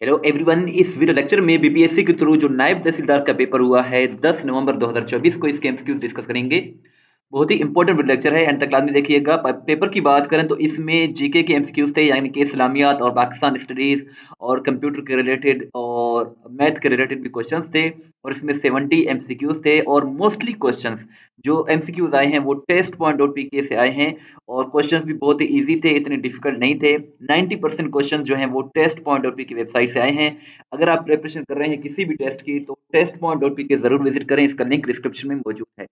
Hello everyone, इस video lecture में BPSC के थ्रू जो नायब तहसीलदार का पेपर हुआ है 10 नवंबर 2024 को, इसके एमसीक्यूज डिस्कस करेंगे। बहुत ही इंपॉर्टेंट वीडियो लेक्चर है, एंड तक लाजमी देखिएगा। पेपर की बात करें तो इसमें जीके के एमसीक्यूज थे, यानी कि इस्लामियात और पाकिस्तान स्टडीज और कंप्यूटर के रिलेटेड और मैथ के रिलेटेड भी क्वेश्चंस थे, और इसमें 70 एमसीक्यूज थे। और मोस्टली क्वेश्चंस जो एमसीक्यूज आए हैं वो टेस्ट पॉइंट डॉट पीके से आए हैं, और क्वेश्चंस भी बहुत ही इजी थे, इतने डिफिकल्ट नहीं थे। 90% क्वेश्चन जो हैं वो टेस्ट पॉइंट डॉट पी की वेबसाइट से आए हैं। अगर आप प्रिपरेशन कर रहे हैं किसी भी टेस्ट की तो टेस्ट पॉइंट डॉट पी के जरूर विजिट करें, इसका लिंक डिस्क्रिप्शन में मौजूद है।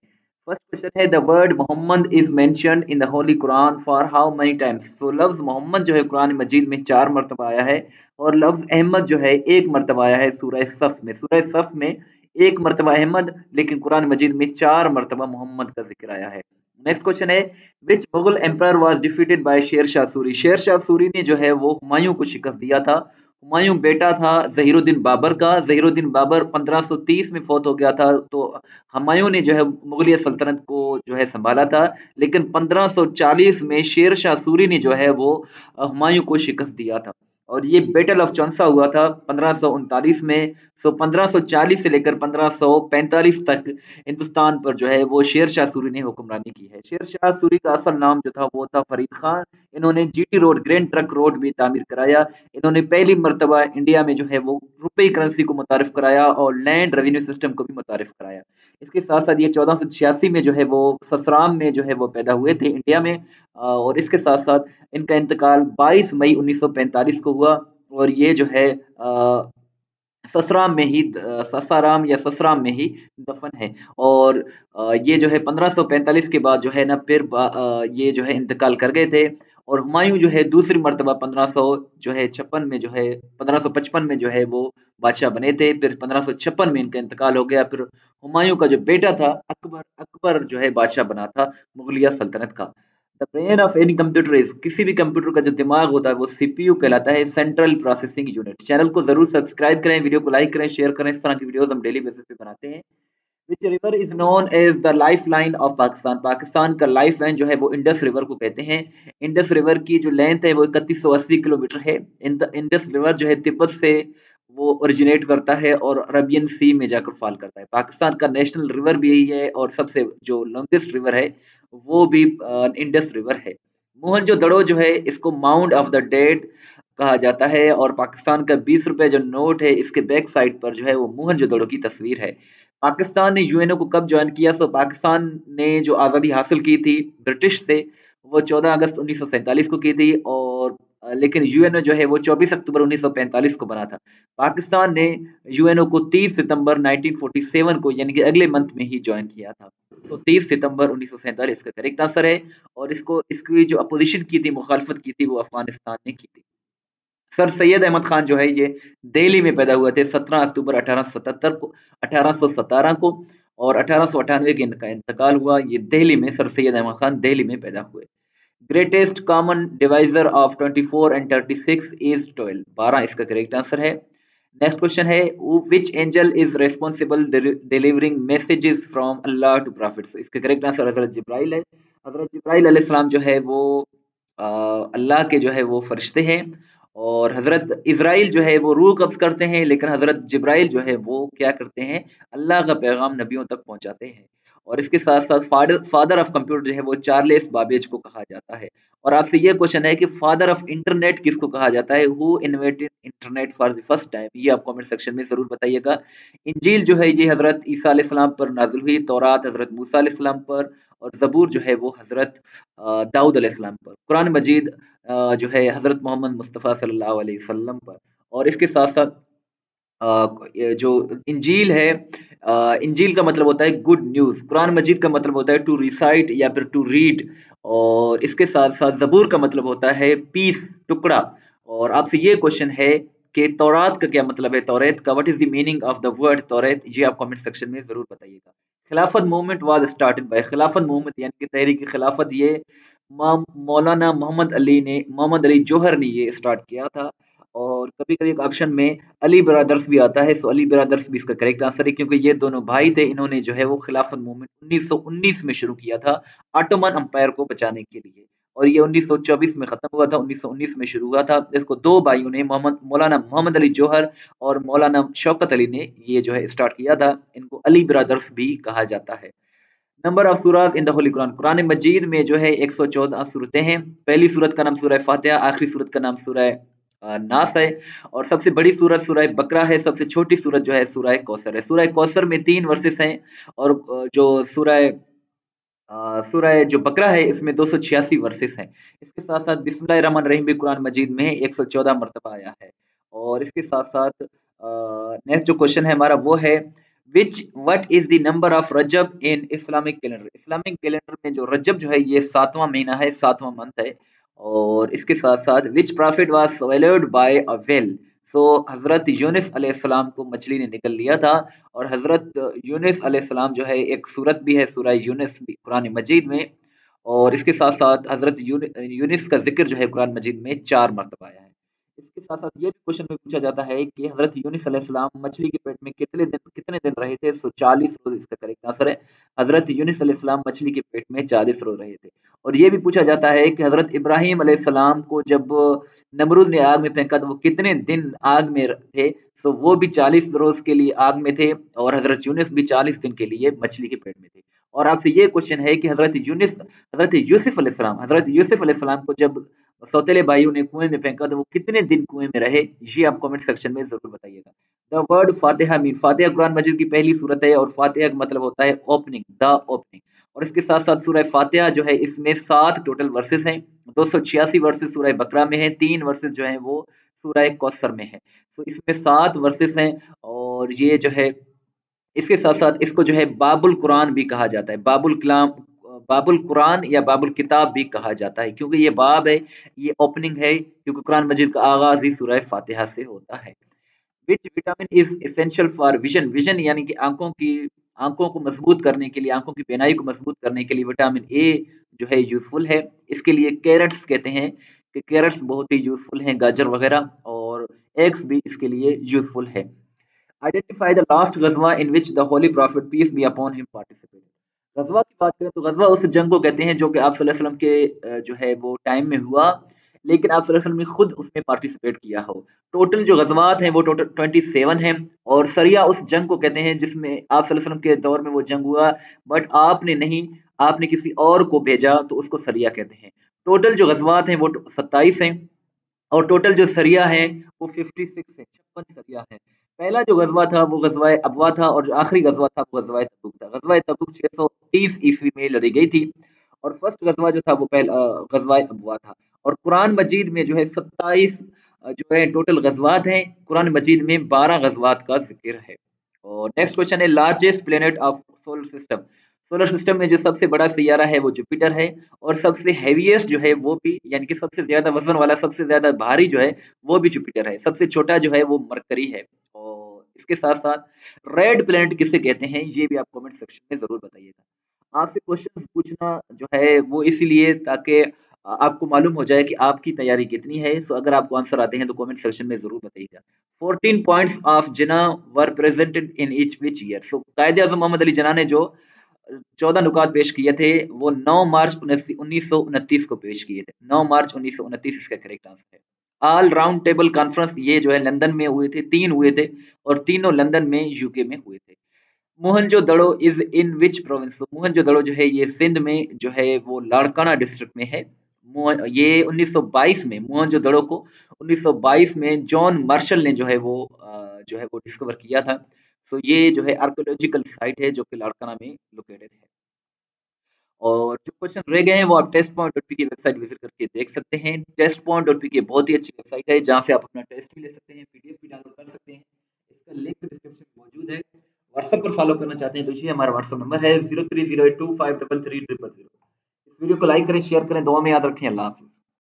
फर्स्ट क्वेश्चन है, the word Muhammad is mentioned in the holy Quran for how many times. So लफ्ज मोहम्मद जो है कुरान मजीद में 4 मरतबा आया है, और लफ्ज अहमद जो है 1 मरतबा आया है सूरह सफ में। सूरह सफ में 1 मरतबा अहमद, लेकिन कुरान मजीद में 4 मरतबा मोहम्मद का जिक्र आया है। नेक्स्ट क्वेश्चन है, which Mughal empire was defeated by Sher Shah Suri. शेर शाह सूरी ने जो है वो हुमायूं को शिकस्त दिया था। हुमायूं बेटा था जहीरुद्दीन बाबर का। जहीरुद्दीन बाबर 1530 में फौत हो गया था, तो हुमायूं ने जो है मुगलिया सल्तनत को जो है संभाला था। लेकिन 1540 में शेर शाह सूरी ने जो है वो हुमायूं को शिकस्त दिया था, और ये बैटल ऑफ चौंसा हुआ था 1539 में। सो 1540 से लेकर 1545 तक हिंदुस्तान पर जो है वो शेर शाह सूरी ने हुक्मरानी की है। शेर शाह सूरी का असल नाम जो था वो था फरीद खान। इन्होंने GT road, grand truck road भी तामीर कराया। इन्होंने पहली मर्तबा इंडिया में जो है वो रुपए करेंसी को मुतारिफ कराया और लैंड रेवेन्यू सिस्टम को भी मुतारिफ कराया। इसके साथ साथ ये 1486 में जो है वो ससराम में जो है वो पैदा हुए थे इंडिया में। और इसके साथ साथ इनका इंतकाल 22 मई 1945 को हुआ, और ये जो है ससराम में ही ससाराम या ससराम में ही दफन है। और ये जो है 1545 के बाद जो है ना फिर ये जो है इंतकाल कर गए थे। और हुमायूं जो है दूसरी मर्तबा 1500 जो है 56 में जो है 1555 में जो है वो बादशाह बने थे। फिर 1556 में इनका इंतकाल हो गया। फिर हुमायूं का जो बेटा था अकबर, अकबर जो है बादशाह बना था मुगलिया सल्तनत का। The brain of any computer is, किसी भी कंप्यूटर का जो दिमाग होता है वो सीपीयू कहलाता है, सेंट्रल प्रोसेसिंग यूनिट। चैनल को जरूर सब्सक्राइब करें, वीडियो को लाइक करें, शेयर करें, इस तरह की वीडियोस हम डेली बेसिस पे बनाते हैं। Which river is known as the life line of Pakistan. Pakistan का लाइफ लाइन जो है वो इंडस रिवर को कहते हैं। इंडस रिवर की जो लेंथ है वो 3180 किलोमीटर है। इंडस रिवर जो है तिब्बत से वो ओरिजिनेट करता है और अरबियन सी में जाकर फॉल करता है। पाकिस्तान का नेशनल रिवर भी यही है, और सबसे जो लॉन्गेस्ट रिवर है वो भी इंडस रिवर है। मोहनजोदड़ो जो है इसको माउंट ऑफ द डेड कहा जाता है, और पाकिस्तान का 20 रुपए जो नोट है इसके बैक साइड पर जो है वो मोहनजोदड़ो की तस्वीर है। पाकिस्तान ने यूएनओ को कब ज्वाइन किया? सो पाकिस्तान ने जो आज़ादी हासिल की थी ब्रिटिश से वो 14 अगस्त 1947 को की थी, और लेकिन यूएनओ जो है वो 24 अक्टूबर 1945 को बना था। पाकिस्तान ने यूएनओ को 30 सितंबर 1947 को, यानी कि अगले मंथ में ही ज्वाइन किया था। तो 30 सितंबर 1947 का करेक्ट आंसर है। और इसको इसकी जो अपोजिशन की थी, मुखालफत की थी, वो अफगानिस्तान ने की थी। सर सैयद अहमद खान जो है ये दिल्ली में पैदा हुए थे 17 अक्टूबर 1877 को, 1817 को, और 1898 के इनका इंतकाल हुआ। ये दिल्ली में, सर सैयद अहमद खान दिल्ली में पैदा हुए। Greatest common divisor of 24 and 36 is 12, 12 इसका करेक्ट आंसर है। नेक्स्ट क्वेश्चन है, which angel is responsible delivering messages from Allah to prophets. इसका करेक्ट आंसर हजरत जिब्राइल है। हजरत जिब्राइल अलैहिस्सलाम जो है वो अल्लाह के जो है वो फरिश्ते हैं, और हजरत इजराइल जो है वो रूह कब्ज करते हैं, लेकिन हजरत जिब्राइल जो है वो क्या करते हैं, अल्लाह का पैगाम नबियों तक पहुंचाते हैं। और इसके साथ साथ फादर ऑफ कंप्यूटर जो है वो चार्लेस बाबेज को कहा जाता है। और आपसे ये क्वेश्चन है कि फादर ऑफ इंटरनेट किसको कहा जाता है? Who invented internet for the first time? ये आप कमेंट सेक्शन में जरूर बताइएगा। इंजील जो है ये हजरत ईसा अलैहिस्सलाम पर नाजिल हुई, तौरात हजरत मूसा अलैहिस्सलाम पर, और जबूर जो है वो हजरत दाऊद अलैहिस्सलाम पर। कुरान मजीद जो है हजरत मोहम्मद मुस्तफ़ा सल्लल्लाहु अलैहि वसल्लम पर। और इसके साथ साथ ये जो इंजील है, इंजील का मतलब होता है गुड न्यूज़। कुरान मजीद का मतलब होता है टू रिसाइट या फिर टू रीड। और इसके साथ साथ ज़बूर का मतलब होता है पीस, टुकड़ा। और आपसे ये क्वेश्चन है कि तौरात का क्या मतलब है? तौरेत का what is the meaning of the word Taurat? ये आप कमेंट सेक्शन में जरूर बताइएगा। Khilafat movement was started by, Khilafat movement यानी कि तहरीक खिलाफत, ये मौलाना मोहम्मद अली जौहर ने ये स्टार्ट किया था। और कभी कभी ऑप्शन में अली ब्रदर्स भी आता है, सो अली ब्रदर्स भी इसका करेक्ट आंसर है, क्योंकि ये दोनों भाई थे। इन्होंने जो है वो खिलाफत मूवमेंट 1919 में शुरू किया था ऑटोमन अंपायर को बचाने के लिए। और ये 1924 में खत्म हुआ था, 1919 में शुरू हुआ था। इसको दो भाइयों ने मौलाना मोहम्मद अली जौहर और मौलाना शौकत अली ने ये जो है स्टार्ट किया था। इनको अली ब्रदर्स भी कहा जाता है। Number of surat in the holy Quran, Quran Majeed में जो है 114 सूरतें हैं। पहली सूरत का नाम सूरह फातिहा, आखिरी सूरत का नाम सूरह नास है, और सबसे बड़ी सूरत सूरह बकरा है। सबसे छोटी सूरत जो है सूरह कौसर है। सूरह कौसर में 3 वर्सेस हैं, और जो सूरह जो बकरा है इसमें 286 वर्सेस हैं। इसके साथ साथ बिस्मिल्लाहिर रहमानिर रहीम भी कुरान मजीद में 114 मरतबा आया है। और इसके साथ साथ नेक्स्ट जो क्वेश्चन है हमारा वो है, which what is the number of Rajab in Islamic calendar. Islamic calendar में जो रजब जो है ये 7वां महीना है, 7वां मंथ है। और इसके साथ साथ which prophet was swallowed by a whale. So हजरत यूनुस अलैहिस्सलाम को मछली ने निकल लिया था। और हजरत यूनुस अलैहिस्सलाम जो है, एक सूरत भी है सूरह यूनुस भी कुरान मजीद में। और इसके साथ साथ हजरत यूनुस का जिक्र जो है कुरान मजीद में 4 मरतबा आया है। इसके साथ साथ ये भी क्वेश्चन में पूछा जाता है कि हजरत यूनुस अलैहिस्सलाम मछली के पेट में कितने दिन रहे थे। सो 40 रोज इसका करेक्ट आंसर है। हजरत यूनुस अलैहिस्सलाम मछली के पेट में 40 रोज रहे थे। और ये भी पूछा जाता है कि हजरत इब्राहिम अलैहिस्सलाम को जब नमरूद ने आग में फेंका तो वो कितने दिन आग में थे। सो वो भी 40 रोज के लिए आग में थे, और हजरत यूनुस भी 40 दिन के लिए मछली के पेट में थे। और आपसे ये क्वेश्चन है कि हजरत यूसुफ अलैहिस्सलाम को जब सौतेले भाइयों ने कुएं में फेंका तो वो कितने दिन कुएं में रहे। ये आप कमेंट सेक्शन में जरूर बताइएगा। द वर्ड फातिहा मीन, फातिहा कुरान मजीद की पहली सूरत है, और फातिहा का मतलब होता है ओपनिंग, द ओपनिंग। और इसके साथ साथ सूरह फातिहा जो है इसमें 7 टोटल वर्सेस हैं। 286 वर्सेस सूरह बकरा में है, 3 वर्सेस जो है वो सूरह कौसर में है। तो इसमें 7 वर्सेस हैं। और ये जो है इसके साथ साथ इसको जो है बाबुल कुरान भी कहा जाता है। बाबुल कुरान या बाबुल किताब भी कहा जाता है, क्योंकि ये बाब है, ये ओपनिंग है, क्योंकि कुरान मजीद का आगाज ही सूरह फातिहा से होता है। Which vitamin is essential for vision, vision यानी कि आंखों को मजबूत करने के लिए, आंखों की बीनाई को मजबूत करने के लिए विटामिन ए जो है यूजफुल है। इसके लिए कैरेट्स कहते हैं कि कैरेट्स बहुत ही यूजफुल हैं, गाजर वगैरह। और एग्स भी इसके लिए यूजफुल है। आइडेंटिफाई द लास्ट गजवा in which the holy prophet peace be upon him participated. गजवा की बात करें तो गजवा उस जंग को कहते हैं जो कि आप सल्लल्लाहु अलैहि वसल्लम के जो है वो टाइम में हुआ, लेकिन आप सल्लल्लाहु अलैहि वसल्लम ने खुद उसमें पार्टिसिपेट किया हो। टोटल जो गजवात हैं वो टोटल 27 हैं। और सरिया उस जंग को कहते हैं जिसमें आप सल्लल्लाहु अलैहि वसल्लम के दौर में वो जंग हुआ, बट आपने नहीं, आपने किसी और को भेजा, तो उसको सरिया कहते हैं। टोटल जो गजवात हैं वो 27 हैं। और टोटल जो सरिया है वो 56 है, 56 सरिया है। पहला जो गजवा था वो गजवाए अबवा था, और जो आखिरी गजवा था वो गजवाए तबूक था। गजवाए तबूक 630 ईस्वी में लड़ी गई थी। और फर्स्ट गजवा जो था वो पहला गजवाए अबवा था। और कुरान मजीद में जो है 27 जो है टोटल गजवात हैं। कुरान मजीद में 12 गजवात का जिक्र है। और नेक्स्ट क्वेश्चन है, largest planet of solar system. Solar system में जो सबसे बड़ा सैयारा है वो जुपिटर है। और सबसे हैवीएस्ट जो है वो भी, यानी कि सबसे ज्यादा वजन वाला, सबसे ज्यादा भारी जो है वो भी जुपिटर है। सबसे छोटा जो है वो मरकरी है। और इसके साथ साथ रेड प्लैनेट किसे कहते हैं ये भी आप कमेंट सेक्शन में जरूर बताइएगा। आपसे क्वेश्चंस पूछना जो है वो इसीलिए ताकि आपको मालूम हो जाए कि आपकी तैयारी कितनी है। सो अगर आपको आंसर आते हैं तो कमेंट सेक्शन में जरूर बताइएगा। 14 points of Jinnah were presented in each which year. So Quaid-e Azam Mohammad Ali जिना ने जो 14 नुकात पेश किए थे वो 9 मार्च 1929 को पेश किए थे। 9 मार्च 1929 इसका करेक्ट आंसर है। ऑल राउंड टेबल कॉन्फ्रेंस ये जो है लंदन में हुए थे, 3 हुए थे, और तीनों लंदन में यूके में हुए थे। Mohenjodaro is in which province. Mohenjodaro जो है ये सिंध में जो है वो लाड़काना डिस्ट्रिक्ट में है। ये 1922 में मोहनजोदड़ो को 1922 में जॉन मार्शल ने जो है वो डिस्कवर किया था। सो ये जो है आर्कियोलॉजिकल साइट है जो कि लाड़काना में लोकेटेड है। और जो क्वेश्चन रह गए हैं वो आप टेस्ट पॉइंट डॉट पी की वेबसाइट विजिट करके देख सकते हैं। टेस्ट पॉइंट डॉट पी की बहुत ही अच्छी वेबसाइट है जहाँ से आप अपना टेस्ट भी ले सकते हैं, पीडीएफ भी डाउनलोड कर सकते हैं। इसका लिंक डिस्क्रिप्शन में मौजूद है। व्हाट्सएप पर फॉलो करना चाहते हैं तो ये हमारा व्हाट्सएप नंबर है 0308253300। इस वीडियो को लाइक करें, शेयर करें, दुआ में याद रखें। अल्लाह हाफिज।